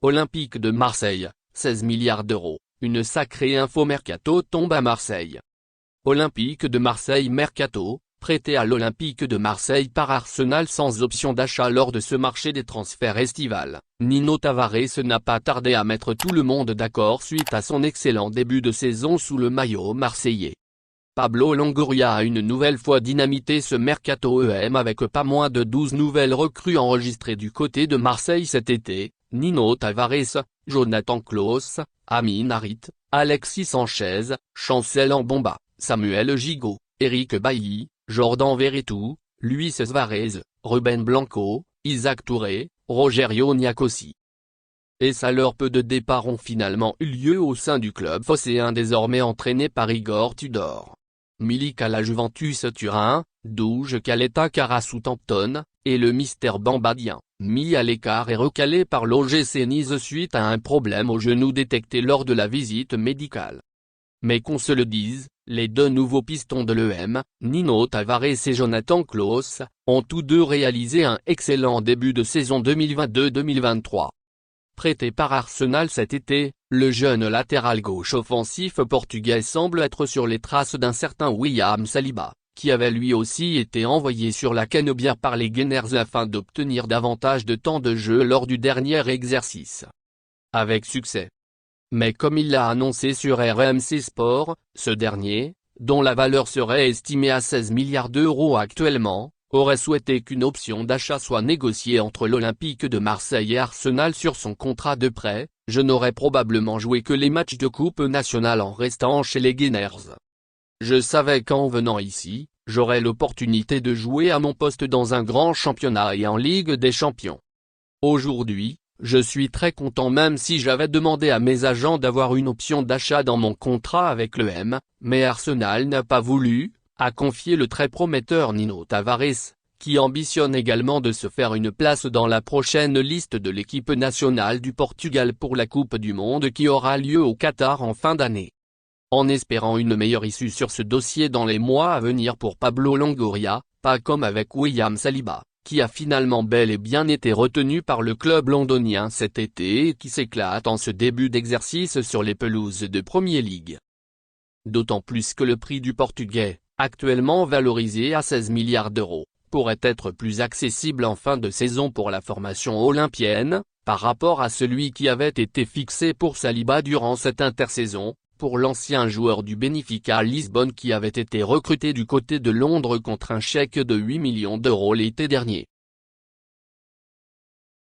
Olympique de Marseille, 16 milliards d'euros, une sacrée info mercato tombe à Marseille. Olympique de Marseille mercato, prêté à l'Olympique de Marseille par Arsenal sans option d'achat lors de ce marché des transferts estival. Nino Tavares n'a pas tardé à mettre tout le monde d'accord suite à son excellent début de saison sous le maillot marseillais. Pablo Longoria a une nouvelle fois dynamité ce mercato EM avec pas moins de 12 nouvelles recrues enregistrées du côté de Marseille cet été: Nino Tavares, Jonathan Klaus, Amin Harit, Alexis Sanchez, Chancel Mbomba, Samuel Gigot, Eric Bailly, Jordan Veretout, Luis Suarez, Ruben Blanco, Isaac Touré, Rogerio Niakossi. Et ça leur peu de départs ont finalement eu lieu au sein du club phocéen désormais entraîné par Igor Tudor. Milik à la Juventus Turin, Douge Caleta à Southampton, et le mystère bambadien, mis à l'écart et recalé par l'OGC Nice suite à un problème au genou détecté lors de la visite médicale. Mais qu'on se le dise, les deux nouveaux pistons de l'EM, Nino Tavares et Jonathan Klaus, ont tous deux réalisé un excellent début de saison 2022-2023. Prêté par Arsenal cet été, le jeune latéral gauche offensif portugais semble être sur les traces d'un certain William Saliba, qui avait lui aussi été envoyé sur la canebière par les Gunners afin d'obtenir davantage de temps de jeu lors du dernier exercice. Avec succès. Mais comme il l'a annoncé sur RMC Sport, ce dernier, dont la valeur serait estimée à 16 milliards d'euros actuellement, aurait souhaité qu'une option d'achat soit négociée entre l'Olympique de Marseille et Arsenal sur son contrat de prêt. Je n'aurais probablement joué que les matchs de Coupe nationale en restant chez les Gunners. Je savais qu'en venant ici, j'aurais l'opportunité de jouer à mon poste dans un grand championnat et en Ligue des Champions. Aujourd'hui, je suis très content même si j'avais demandé à mes agents d'avoir une option d'achat dans mon contrat avec l'EM, mais Arsenal n'a pas voulu, a confié le très prometteur Nino Tavares, qui ambitionne également de se faire une place dans la prochaine liste de l'équipe nationale du Portugal pour la Coupe du Monde qui aura lieu au Qatar en fin d'année. En espérant une meilleure issue sur ce dossier dans les mois à venir pour Pablo Longoria, pas comme avec William Saliba, qui a finalement bel et bien été retenu par le club londonien cet été et qui s'éclate en ce début d'exercice sur les pelouses de Premier League. D'autant plus que le prix du Portugais, actuellement valorisé à 16 milliards d'euros, pourrait être plus accessible en fin de saison pour la formation olympienne, par rapport à celui qui avait été fixé pour Saliba durant cette intersaison, pour l'ancien joueur du Benfica Lisbonne qui avait été recruté du côté de Londres contre un chèque de 8 millions d'euros l'été dernier.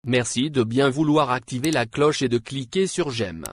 Merci de bien vouloir activer la cloche et de cliquer sur j'aime.